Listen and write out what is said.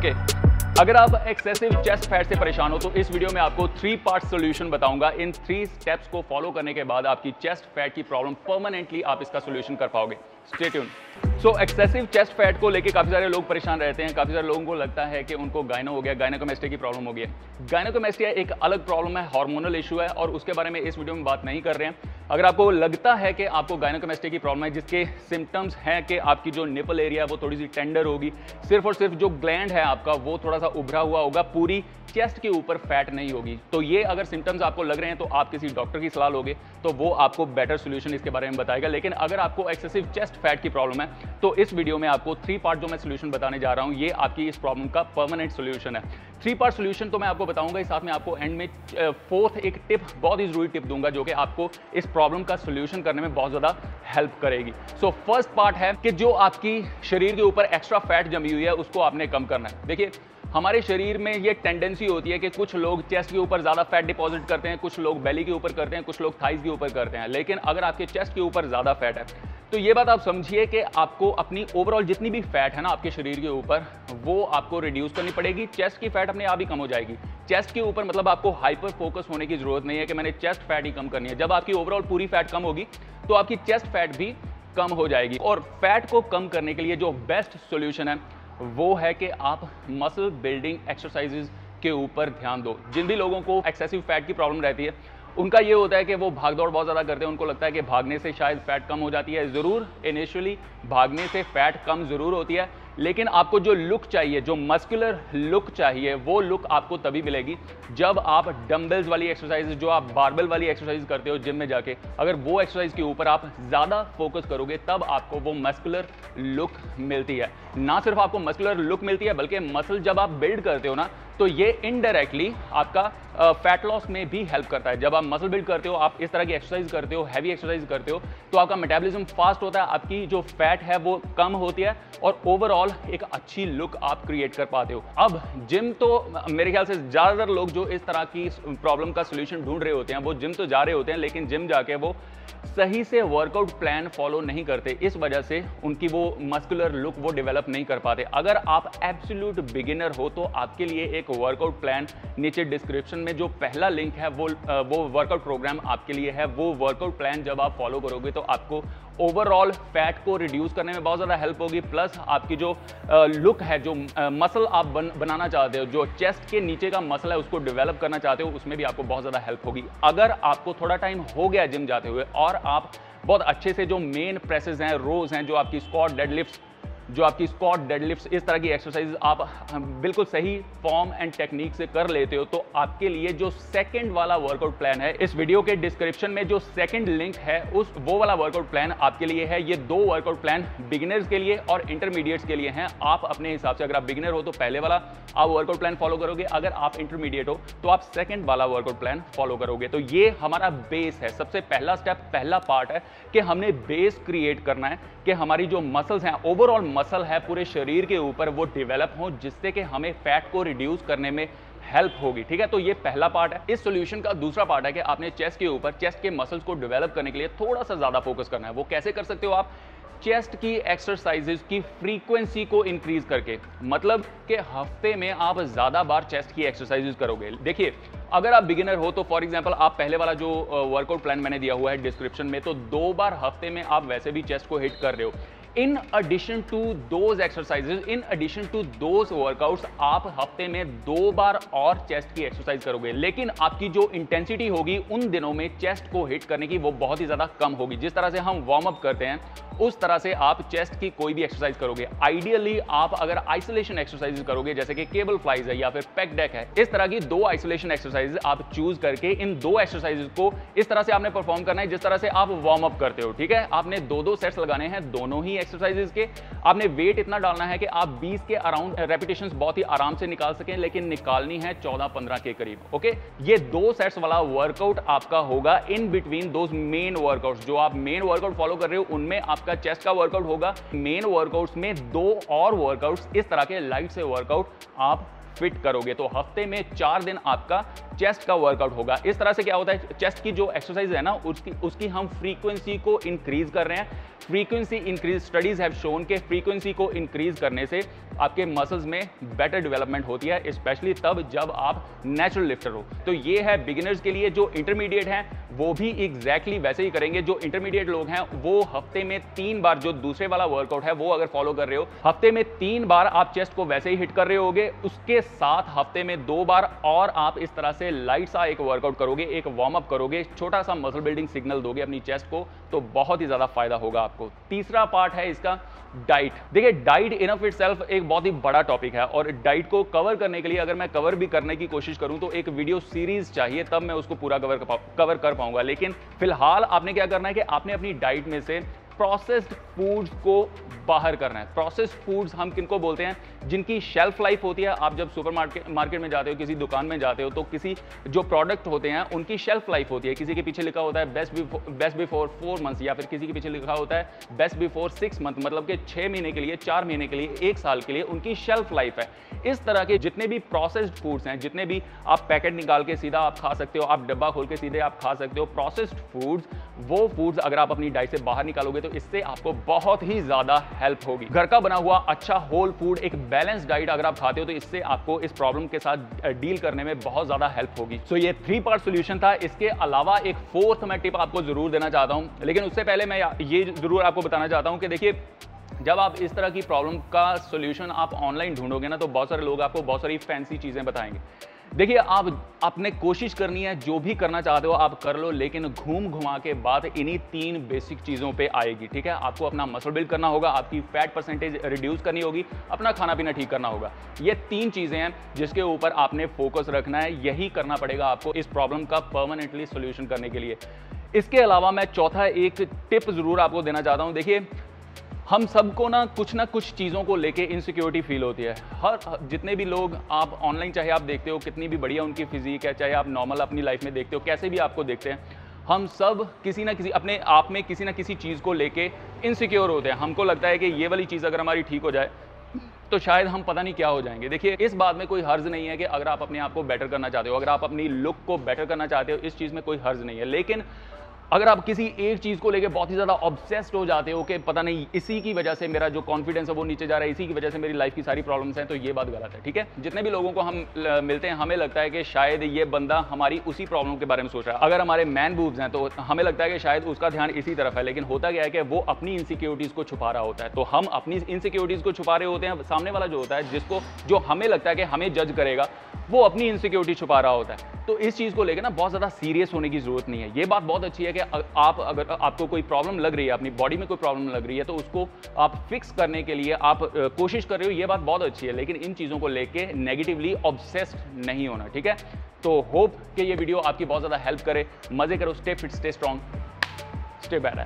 Okay, अगर आप excessive chest fat से परेशान हो तो इस वीडियो में आपको 3 पार्ट सोल्यूशन बताऊंगा। इन 3 स्टेप्स को फॉलो करने के बाद आपकी चेस्ट फैट की प्रॉब्लम परमानेंटली आप इसका सोल्यूशन कर पाओगे। Stay tune. सो एक्सेसिव चेस्ट फैट को लेके काफी सारे लोग परेशान रहते हैं। काफी सारे लोगों को लगता है कि उनको गायनो हो गया, गायनेकोमेस्टिया की प्रॉब्लम हो गई है। गायनेकोमेस्टिया एक अलग प्रॉब्लम है, हार्मोनल इशू है और उसके बारे में इस वीडियो में बात नहीं कर रहे हैं। अगर आपको लगता है कि आपको गायनेकोमेस्टिया की प्रॉब्लम है जिसके सिम्टम्स हैं कि आपकी जो निपल एरिया है वो थोड़ी सी टेंडर होगी, सिर्फ और सिर्फ जो ग्लैंड है आपका वो थोड़ा सा उभरा हुआ होगा, पूरी चेस्ट के ऊपर फैट नहीं होगी, तो ये अगर सिम्टम्स आपको लग रहे हैं तो आप किसी डॉक्टर की सलाह लोगे तो वो आपको बेटर सोल्यूशन इसके बारे में बताएगा। लेकिन अगर आपको एक्सेसिव चेस्ट फैट की प्रॉब्लम है तो इस वीडियो में आपको 3 पार्ट जो मैं सोल्यूशन बताने जा रहा हूं ये आपकी इस प्रॉब्लम का परमानेंट सोल्यूशन है। 3 पार्ट सोल्यूशन तो मैं आपको बताऊंगा, इस साथ में आपको एंड में 4th एक टिप, बहुत ही जरूरी टिप दूंगा जो कि आपको इस प्रॉब्लम का सोल्यूशन करने में बहुत ज्यादा हेल्प करेगी। सो फर्स्ट पार्ट है कि जो आपकी शरीर के ऊपर एक्स्ट्रा फैट जमी हुई है उसको आपने कम करना है। देखिए, हमारे शरीर में ये टेंडेंसी होती है कि कुछ लोग चेस्ट के ऊपर ज़्यादा फैट डिपॉजिट करते हैं, कुछ लोग बेली के ऊपर करते हैं, कुछ लोग थाइज के ऊपर करते हैं। लेकिन अगर आपके चेस्ट के ऊपर ज़्यादा फैट है तो ये बात आप समझिए कि आपको अपनी ओवरऑल जितनी भी फैट है ना आपके शरीर के ऊपर वो आपको रिड्यूस करनी पड़ेगी। चेस्ट की फैट अपने आप ही कम हो जाएगी। चेस्ट के ऊपर मतलब आपको हाइपर फोकस होने की जरूरत नहीं है कि मैंने चेस्ट फैट ही कम करनी है। जब आपकी ओवरऑल पूरी फैट कम होगी तो आपकी चेस्ट फैट भी कम हो जाएगी। और फैट को कम करने के लिए जो बेस्ट सोल्यूशन है वो है कि आप मसल बिल्डिंग एक्सरसाइजेज के ऊपर ध्यान दो। जिन भी लोगों को एक्सेसिव फैट की प्रॉब्लम रहती है उनका ये होता है कि वो भाग दौड़ बहुत ज़्यादा करते हैं, उनको लगता है कि भागने से शायद फैट कम हो जाती है। ज़रूर इनिशियली भागने से फैट कम ज़रूर होती है, लेकिन आपको जो लुक चाहिए, जो मस्कुलर लुक चाहिए, वो लुक आपको तभी मिलेगी जब आप डंबल्स वाली एक्सरसाइज, जो आप बारबेल वाली एक्सरसाइज करते हो जिम में जाके, अगर वो एक्सरसाइज के ऊपर आप ज़्यादा फोकस करोगे तब आपको वो मस्कुलर लुक मिलती है। ना सिर्फ आपको मस्कुलर लुक मिलती है बल्कि मसल जब आप बिल्ड करते हो ना तो ये इनडायरेक्टली आपका फैट लॉस में भी हेल्प करता है। जब आप मसल बिल्ड करते हो, आप इस तरह की एक्सरसाइज करते हो, हैवी एक्सरसाइज करते हो, तो आपका मेटाबॉलिज्म फास्ट होता है, आपकी जो फैट है वो कम होती है और ओवरऑल एक अच्छी लुक आप क्रिएट कर पाते हो। अब जिम तो मेरे ख्याल से ज़्यादातर लोग जो इस तरह की प्रॉब्लम का सोल्यूशन ढूंढ रहे होते हैं वो जिम तो जा रहे होते हैं, लेकिन जिम जाके वो सही से वर्कआउट प्लान फॉलो नहीं करते, इस वजह से उनकी वो मस्कुलर लुक वो डेवलप नहीं कर पाते। अगर आप एब्सोल्यूट बिगिनर हो तो आपके लिए एक वर्कआउट प्लान नीचे डिस्क्रिप्शन में जो पहला लिंक है वो वर्कआउट प्रोग्राम आपके लिए है। वो वर्कआउट प्लान जब आप फॉलो करोगे तो आपको ओवरऑल फैट को रिड्यूस करने में बहुत ज़्यादा हेल्प होगी, प्लस आपकी जो लुक है, जो मसल आप बनाना चाहते हो, जो चेस्ट के नीचे का मसल है उसको डेवलप करना चाहते हो, उसमें भी आपको बहुत ज़्यादा हेल्प होगी। अगर आपको थोड़ा टाइम हो गया जिम जाते हुए और आप बहुत अच्छे से जो मेन प्रेसेस हैं, रोज हैं, जो आपकी स्क्वाट डेडलिफ्ट्स, इस तरह की एक्सरसाइज आप बिल्कुल सही फॉर्म एंड टेक्निक से कर लेते हो तो आपके लिए जो सेकंड वाला वर्कआउट प्लान है, इस वीडियो के डिस्क्रिप्शन में जो सेकंड लिंक है वो वाला वर्कआउट प्लान आपके लिए है। ये 2 वर्कआउट प्लान बिगिनर्स के लिए और इंटरमीडिएट्स के लिए हैं। आप अपने हिसाब से, अगर आप बिगिनर हो तो पहले वाला आप वर्कआउट प्लान फॉलो करोगे, अगर आप इंटरमीडिएट हो तो आप सेकंड वाला वर्कआउट प्लान फॉलो करोगे। तो ये हमारा बेस है। सबसे पहला स्टेप, पहला पार्ट है कि हमने बेस क्रिएट करना है कि हमारी जो मसल्स हैं, ओवरऑल मसल है पूरे शरीर के ऊपर, वो डेवलप हो जिससे कि हमें फैट को रिड्यूस करने में हेल्प होगी। ठीक है, तो ये पहला पार्ट है। इस सॉल्यूशन का दूसरा पार्ट है कि आपने चेस्ट के ऊपर, चेस्ट के मसल्स को डेवलप करने के लिए थोड़ा सा ज्यादा फोकस करना है। वो कैसे कर सकते हो आप? चेस्ट की एक्सरसाइजेज की फ्रीक्वेंसी को इंक्रीज करके, मतलब कि हफ्ते में आप ज्यादा बार चेस्ट की एक्सरसाइजेज करोगे। देखिए, अगर आप बिगिनर हो तो फॉर एग्जांपल आप पहले वाला जो वर्कआउट प्लान मैंने दिया हुआ है डिस्क्रिप्शन में, तो 2 बार हफ्ते में आप वैसे भी चेस्ट को हिट कर रहे हो। In addition to those exercises, in addition to those workouts, आप हफ्ते में 2 बार और चेस्ट की एक्सरसाइज करोगे, लेकिन आपकी जो इंटेंसिटी होगी उन दिनों में चेस्ट को हिट करने की वो बहुत ही ज्यादा कम होगी। जिस तरह से हम वार्म अप करते हैं उस तरह से आप चेस्ट की कोई भी एक्सरसाइज करोगे। आइडियली आप अगर आइसोलेशन एक्सरसाइज करोगे जैसे कि केबल फ्लाइज है या फिर पेक डेक है, इस तरह की 2 आइसोलेशन एक्सरसाइज आप चूज करके इन 2 एक्सरसाइज को इस तरह से आपने परफॉर्म करना है जिस तरह से आप वार्म अप करते हो। ठीक है, आपने 2-2 सेट्स लगाने हैं दोनों ही एक्सरसाइजेज के। आपने वेट इतना डालना है कि आप 20 के अराउंड रेपिटेशंस बहुत ही आराम से निकाल सकें, लेकिन निकालनी है 14-15 के करीब। ओके, ये 2 सेट्स वाला वर्कआउट आपका होगा in between those main workouts. जो आप मेन वर्कआउट फॉलो कर रहे हो उनमें आपका चेस्ट का वर्कआउट होगा। मेन वर्कआउट्स में 2 और वर्कआउट्स, इस तरह के लाइट से वर्कआउट आप फिट करोगे तो हफ्ते में 4 दिन आपका चेस्ट का वर्कआउट होगा। इस तरह से क्या होता है, चेस्ट की जो एक्सरसाइज है ना उसकी हम फ्रीक्वेंसी को इंक्रीज कर रहे हैं। Frequency increase, studies have shown के फ्रीक्वेंसी को इंक्रीज करने से आपके मसल्स में बेटर डेवलपमेंट होती है, स्पेशली तब जब आप नेचुरल लिफ्टर हो। तो ये है बिगिनर्स के लिए। जो इंटरमीडिएट हैं वो भी एग्जैक्टली वैसे ही करेंगे। जो इंटरमीडिएट लोग हैं वो हफ्ते में 3 बार, जो दूसरे वाला वर्कआउट है वो अगर फॉलो कर रहे हो, हफ्ते में 3 बार आप चेस्ट को वैसे ही हिट कर रहे होगे। उसके साथ हफ्ते में 2 बार और आप इस तरह से लाइट सा एक वर्कआउट करोगे, एक वार्म अप करोगे, छोटा सा मसल बिल्डिंग सिग्नल दोगे अपनी चेस्ट को, तो बहुत ही ज्यादा फायदा होगा आपको। तीसरा पार्ट है इसका डाइट। देखिए डाइट इन ऑफ इटसेल्फ एक बहुत ही बड़ा टॉपिक है और डाइट को कवर करने के लिए अगर मैं कवर भी करने की कोशिश करूं तो एक वीडियो सीरीज चाहिए, तब मैं उसको पूरा कवर कर पाऊंगा। लेकिन फिलहाल आपने क्या करना है कि आपने अपनी डाइट में से प्रोसेस्ड फूड्स को बाहर करना है। प्रोसेस्ड फूड्स हम किनको बोलते हैं, जिनकी शेल्फ लाइफ होती है। आप जब सुपर मार्केट में जाते हो, किसी दुकान में जाते हो, तो किसी जो प्रोडक्ट होते हैं उनकी शेल्फ लाइफ होती है। किसी के पीछे लिखा होता है बेस्ट बिफोर 4 मंथ्स, या फिर किसी के पीछे लिखा होता है बेस्ट बिफोर 6 मंथ, मतलब कि 6 महीने के लिए, 4 महीने के लिए, 1 साल के लिए उनकी शेल्फ लाइफ है। इस तरह के जितने भी प्रोसेस्ड फूड्स हैं, जितने भी आप पैकेट निकाल के सीधा आप खा सकते हो, आप डब्बा खोल के सीधे आप खा सकते हो, प्रोसेस्ड फूड्स, वो फूड्स अगर आप अपनी डाइट से बाहर निकालोगे तो इससे आपको बहुत ही ज्यादा हेल्प होगी। घर का बना हुआ अच्छा होल फूड, एक बैलेंस डाइट अगर आप खाते हो तो इससे आपको इस प्रॉब्लम के साथ डील करने में बहुत ज्यादा हेल्प होगी। सो ये 3 पार्ट सॉल्यूशन था। इसके अलावा एक 4th मैं टिप आपको जरूर देना चाहता हूं, लेकिन उससे पहले मैं ये जरूर आपको बताना चाहता हूं कि देखिए, जब आप इस तरह की प्रॉब्लम का सॉल्यूशन आप ऑनलाइन ढूंढोगे ना, तो बहुत सारे लोग आपको बहुत सारी फैंसी चीजें बताएंगे। देखिए, आपने कोशिश करनी है, जो भी करना चाहते हो आप कर लो, लेकिन घूम घुमा के बात इन्हीं 3 बेसिक चीज़ों पे आएगी। ठीक है, आपको अपना मसल बिल्ड करना होगा, आपकी फैट परसेंटेज रिड्यूस करनी होगी, अपना खाना पीना ठीक करना होगा। ये 3 चीज़ें हैं जिसके ऊपर आपने फोकस रखना है। यही करना पड़ेगा आपको इस प्रॉब्लम का परमानेंटली सोल्यूशन करने के लिए। इसके अलावा मैं चौथा एक टिप जरूर आपको देना चाहता हूँ। देखिए, हम सबको ना कुछ चीज़ों को लेके इनसिक्योरिटी फील होती है। जितने भी लोग आप ऑनलाइन, चाहे आप देखते हो कितनी भी बढ़िया उनकी फिजिक है, चाहे आप नॉर्मल अपनी लाइफ में देखते हो, कैसे भी आपको देखते हैं, हम सब किसी ना किसी अपने आप में किसी ना किसी चीज़ को लेके इनसिक्योर होते हैं। हमको लगता है कि ये वाली चीज़ अगर हमारी ठीक हो जाए तो शायद हम पता नहीं क्या हो जाएंगे। देखिए, इस बात में कोई हर्ज नहीं है कि अगर आप अपने आप को बेटर करना चाहते हो, अगर आप अपनी लुक को बेटर करना चाहते हो, इस चीज़ में कोई हर्ज नहीं है। लेकिन अगर आप किसी एक चीज़ को लेके बहुत ही ज़्यादा ऑब्सेस्ड हो जाते हो कि पता नहीं इसी की वजह से मेरा जो कॉन्फिडेंस है वो नीचे जा रहा है, इसी की वजह से मेरी लाइफ की सारी प्रॉब्लम्स हैं, तो ये बात गलत है। ठीक है, जितने भी लोगों को हम मिलते हैं, हमें लगता है कि शायद ये बंदा हमारी उसी प्रॉब्लम के बारे में सोच रहा है। अगर हमारे मैन बूब्स हैं तो हमें लगता है कि शायद उसका ध्यान इसी तरफ है, लेकिन होता क्या है कि वो अपनी इनसिक्योरिटीज़ को छुपा रहा होता है। तो हम अपनी इनसिक्योरिटीज़ को छुपा रहे होते हैं, सामने वाला जो होता है, जो हमें लगता है कि हमें जज करेगा, वो अपनी इनसिक्योरिटी छुपा रहा होता है। तो इस चीज़ को लेकर ना बहुत ज़्यादा सीरियस होने की जरूरत नहीं है। ये बात बहुत अच्छी है कि आप अगर आपको कोई प्रॉब्लम लग रही है, अपनी बॉडी में कोई प्रॉब्लम लग रही है, तो उसको आप फिक्स करने के लिए आप कोशिश कर रहे हो, ये बात बहुत अच्छी है। लेकिन इन चीज़ों को लेके नेगेटिवली ऑब्सेस्ड नहीं होना। ठीक है, तो होप कि ये वीडियो आपकी बहुत ज़्यादा हेल्प करे। मजे करो, stay fit, stay strong, stay bad.